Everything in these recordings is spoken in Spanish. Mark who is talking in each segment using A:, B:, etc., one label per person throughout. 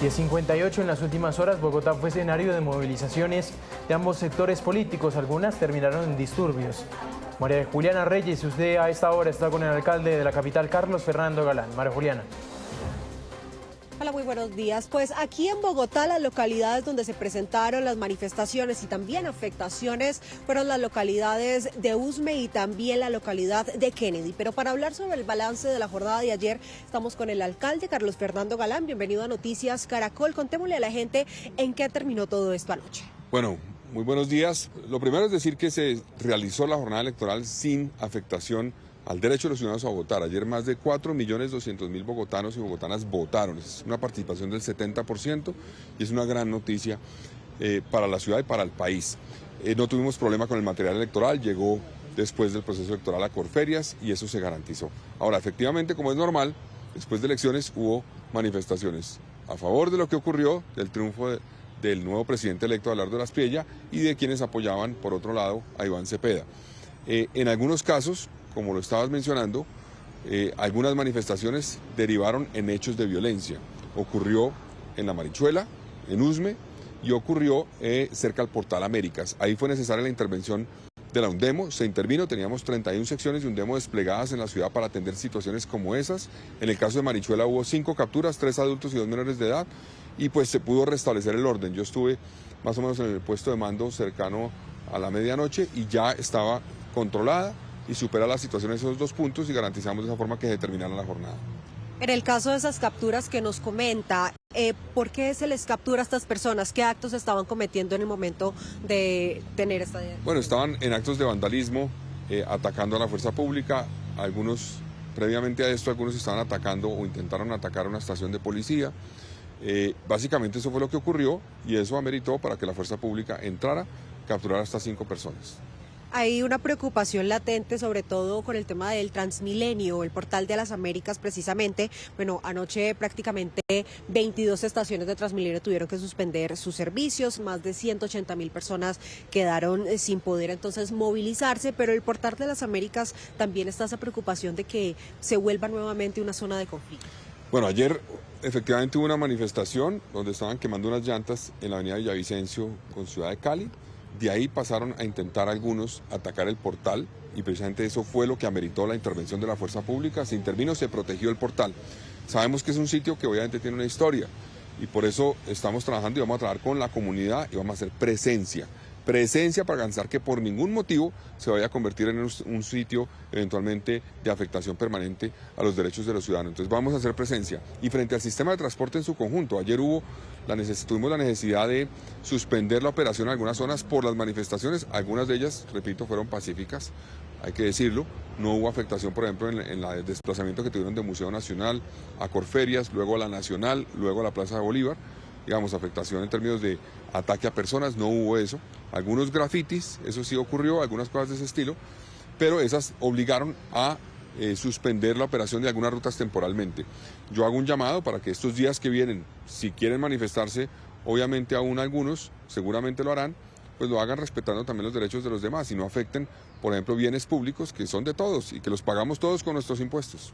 A: 10:58 en las últimas horas, Bogotá fue escenario de movilizaciones de ambos sectores políticos. Algunas terminaron en disturbios. María Juliana Reyes, usted a esta hora está con el alcalde de la capital, Carlos Fernando Galán. María Juliana.
B: Hola, muy buenos días. Pues aquí en Bogotá, las localidades donde se presentaron las manifestaciones y también afectaciones fueron las localidades de Usme y también la localidad de Kennedy. Pero para hablar sobre el balance de la jornada de ayer, estamos con el alcalde Carlos Fernando Galán. Bienvenido a Noticias Caracol. Contémosle a la gente en qué terminó todo esto anoche.
C: Bueno, muy buenos días. Lo primero es decir que se realizó la jornada electoral sin afectación al derecho de los ciudadanos a votar. Ayer más de 4.200.000 bogotanos y bogotanas votaron. Es una participación del 70% y es una gran noticia para la ciudad y para el país. No tuvimos problema con el material electoral, llegó después del proceso electoral a Corferias y eso se garantizó. Ahora, efectivamente, como es normal, después de elecciones hubo manifestaciones a favor de lo que ocurrió, del triunfo del nuevo presidente electo Abelardo Laspiella y de quienes apoyaban, por otro lado, a Iván Cepeda. En algunos casos, como lo estabas mencionando, algunas manifestaciones derivaron en hechos de violencia. Ocurrió en La Marichuela, en Usme, y ocurrió cerca al Portal Américas. Ahí fue necesaria la intervención de la UNDEMO, se intervino, teníamos 31 secciones de UNDEMO desplegadas en la ciudad para atender situaciones como esas. En el caso de Marichuela hubo 5 capturas, 3 adultos y 2 menores de edad, y pues se pudo restablecer el orden. Yo estuve más o menos en el puesto de mando cercano a la medianoche y ya estaba controlada y supera la situación en esos 2 puntos y garantizamos de esa forma que se terminara la jornada.
B: En el caso de esas capturas que nos comenta, ¿por qué se les captura a estas personas? ¿Qué actos estaban cometiendo en el momento de tener esta idea?
C: Bueno, estaban en actos de vandalismo, atacando a la fuerza pública. Algunos, previamente a esto, algunos estaban atacando o intentaron atacar una estación de policía. Básicamente eso fue lo que ocurrió y eso ameritó para que la fuerza pública entrara, capturara a estas 5 personas.
B: Hay una preocupación latente, sobre todo con el tema del Transmilenio, el Portal de las Américas precisamente. Bueno, anoche prácticamente 22 estaciones de Transmilenio tuvieron que suspender sus servicios, más de 180.000 personas quedaron sin poder entonces movilizarse, pero el Portal de las Américas también está esa preocupación de que se vuelva nuevamente una zona de conflicto.
C: Bueno, ayer efectivamente hubo una manifestación donde estaban quemando unas llantas en la avenida Villavicencio con Ciudad de Cali. De ahí pasaron a intentar algunos atacar el portal y precisamente eso fue lo que ameritó la intervención de la fuerza pública. Se intervino, se protegió el portal. Sabemos que es un sitio que obviamente tiene una historia y por eso estamos trabajando y vamos a trabajar con la comunidad y vamos a hacer presencia para garantizar que por ningún motivo se vaya a convertir en un sitio eventualmente de afectación permanente a los derechos de los ciudadanos. Entonces vamos a hacer presencia. Y frente al sistema de transporte en su conjunto, ayer tuvimos la necesidad de suspender la operación en algunas zonas por las manifestaciones, algunas de ellas, repito, fueron pacíficas, hay que decirlo, no hubo afectación, por ejemplo, en el desplazamiento que tuvieron de Museo Nacional a Corferias, luego a la Nacional, luego a la Plaza de Bolívar. Digamos, afectación en términos de ataque a personas, no hubo eso. Algunos grafitis, eso sí ocurrió, algunas cosas de ese estilo, pero esas obligaron a suspender la operación de algunas rutas temporalmente. Yo hago un llamado para que estos días que vienen, si quieren manifestarse, obviamente aún algunos, seguramente lo harán, pues lo hagan respetando también los derechos de los demás y no afecten, por ejemplo, bienes públicos que son de todos y que los pagamos todos con nuestros impuestos.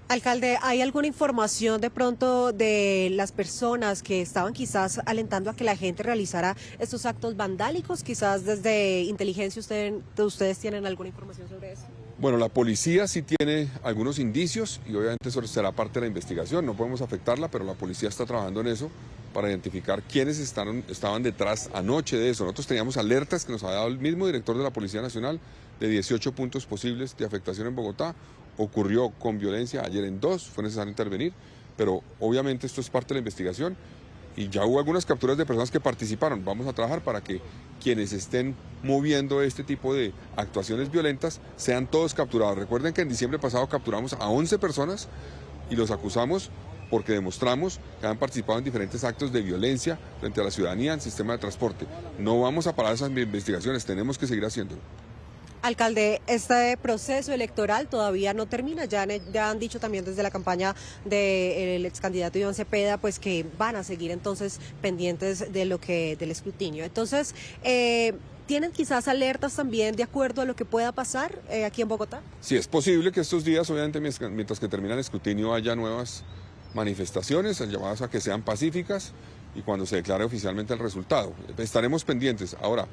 B: Alcalde, ¿hay alguna información de pronto de las personas que estaban quizás alentando a que la gente realizara estos actos vandálicos? Quizás desde inteligencia ustedes tienen alguna información sobre eso.
C: Bueno, la policía sí tiene algunos indicios y obviamente eso será parte de la investigación, no podemos afectarla, pero la policía está trabajando en eso para identificar quiénes estaban detrás anoche de eso. Nosotros teníamos alertas que nos había dado el mismo director de la Policía Nacional de 18 puntos posibles de afectación en Bogotá. Ocurrió con violencia ayer en 2, fue necesario intervenir, pero obviamente esto es parte de la investigación y ya hubo algunas capturas de personas que participaron. Vamos a trabajar para que quienes estén moviendo este tipo de actuaciones violentas sean todos capturados. Recuerden que en diciembre pasado capturamos a 11 personas y los acusamos porque demostramos que han participado en diferentes actos de violencia frente a la ciudadanía en el sistema de transporte. No vamos a parar esas investigaciones, tenemos que seguir haciéndolo.
B: Alcalde, este proceso electoral todavía no termina, ya han dicho también desde la campaña del ex candidato Iván Cepeda, pues que van a seguir entonces pendientes de del escrutinio. Entonces, ¿tienen quizás alertas también de acuerdo a lo que pueda pasar aquí en Bogotá?
C: Sí, es posible que estos días, obviamente, mientras que termina el escrutinio, haya nuevas manifestaciones, llamadas a que sean pacíficas y cuando se declare oficialmente el resultado. Estaremos pendientes. Ahora,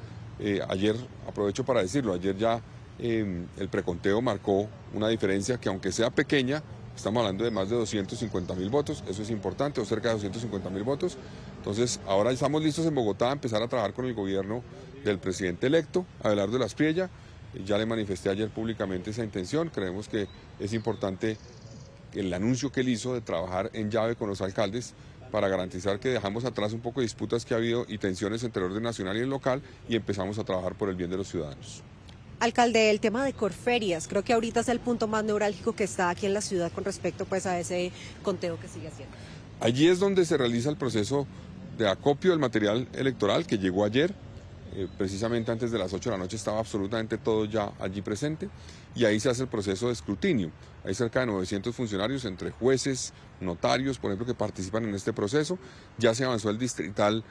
C: ayer, aprovecho para decirlo, ayer ya el preconteo marcó una diferencia que aunque sea pequeña, estamos hablando de más de 250.000 votos, eso es importante, o cerca de 250.000 votos. Entonces, ahora estamos listos en Bogotá a empezar a trabajar con el gobierno del presidente electo, Abelardo Lasprilla. Ya le manifesté ayer públicamente esa intención. Creemos que es importante el anuncio que él hizo de trabajar en llave con los alcaldes para garantizar que dejamos atrás un poco de disputas que ha habido y tensiones entre el orden nacional y el local y empezamos a trabajar por el bien de los ciudadanos.
B: Alcalde, el tema de Corferias, creo que ahorita es el punto más neurálgico que está aquí en la ciudad con respecto pues a ese conteo que sigue haciendo.
C: Allí es donde se realiza el proceso de acopio del material electoral que llegó ayer. Precisamente antes de las 8 de la noche estaba absolutamente todo ya allí presente y ahí se hace el proceso de escrutinio. Hay cerca de 900 funcionarios entre jueces, notarios, por ejemplo, que participan en este proceso. Ya se avanzó el distrital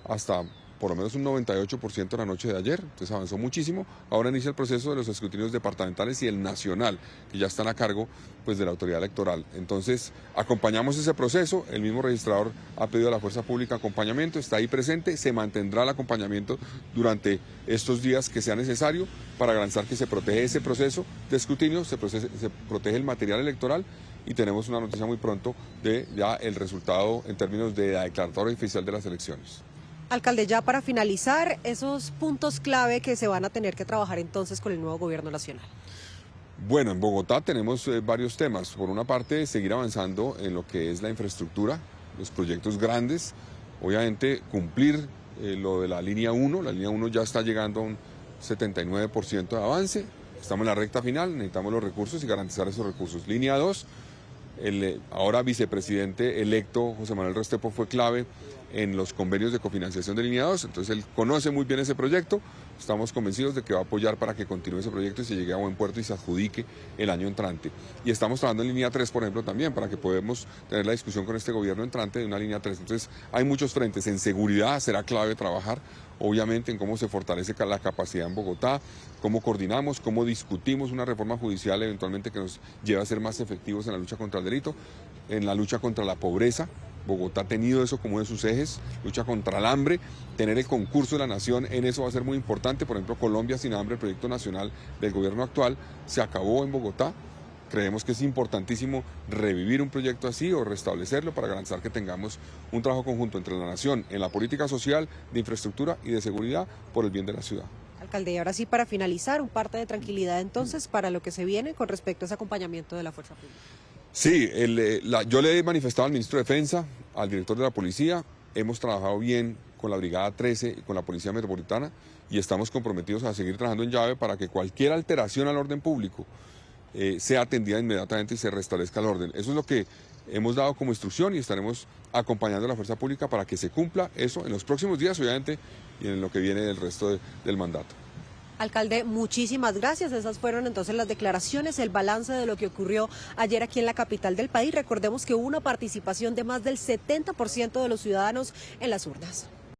C: hasta por lo menos un 98% la noche de ayer, entonces avanzó muchísimo. Ahora inicia el proceso de los escrutinios departamentales y el nacional, que ya están a cargo pues, de la autoridad electoral. Entonces, acompañamos ese proceso, el mismo registrador ha pedido a la Fuerza Pública acompañamiento, está ahí presente, se mantendrá el acompañamiento durante estos días que sea necesario para garantizar que se protege ese proceso de escrutinio, se protege el material electoral y tenemos una noticia muy pronto de ya el resultado en términos de la declaratoria oficial de las elecciones.
B: Alcalde, ya para finalizar, esos puntos clave que se van a tener que trabajar entonces con el nuevo gobierno nacional.
C: Bueno, en Bogotá tenemos varios temas. Por una parte, seguir avanzando en lo que es la infraestructura, los proyectos grandes. Obviamente, cumplir lo de la línea 1. La línea 1 ya está llegando a un 79% de avance. Estamos en la recta final, necesitamos los recursos y garantizar esos recursos. Línea 2, el ahora vicepresidente electo José Manuel Restrepo fue clave en los convenios de cofinanciación de línea 2, entonces él conoce muy bien ese proyecto, estamos convencidos de que va a apoyar para que continúe ese proyecto y se llegue a buen puerto y se adjudique el año entrante. Y estamos trabajando en línea 3, por ejemplo, también, para que podamos tener la discusión con este gobierno entrante de una línea 3. Entonces hay muchos frentes, en seguridad será clave trabajar, obviamente en cómo se fortalece la capacidad en Bogotá, cómo coordinamos, cómo discutimos una reforma judicial eventualmente que nos lleve a ser más efectivos en la lucha contra el delito, en la lucha contra la pobreza. Bogotá ha tenido eso como uno de sus ejes, lucha contra el hambre, tener el concurso de la nación, en eso va a ser muy importante. Por ejemplo, Colombia sin hambre, el proyecto nacional del gobierno actual, se acabó en Bogotá. Creemos que es importantísimo revivir un proyecto así o restablecerlo para garantizar que tengamos un trabajo conjunto entre la nación en la política social, de infraestructura y de seguridad por el bien de la ciudad.
B: Alcalde, y ahora sí, para finalizar, un parte de tranquilidad entonces para lo que se viene con respecto a ese acompañamiento de la Fuerza Pública.
C: Sí, yo le he manifestado al ministro de Defensa, al director de la policía, hemos trabajado bien con la Brigada 13 y con la Policía Metropolitana y estamos comprometidos a seguir trabajando en llave para que cualquier alteración al orden público sea atendida inmediatamente y se restablezca el orden. Eso es lo que hemos dado como instrucción y estaremos acompañando a la Fuerza Pública para que se cumpla eso en los próximos días, obviamente, y en lo que viene del resto del mandato.
B: Alcalde, muchísimas gracias. Esas fueron entonces las declaraciones, el balance de lo que ocurrió ayer aquí en la capital del país. Recordemos que hubo una participación de más del 70% de los ciudadanos en las urnas.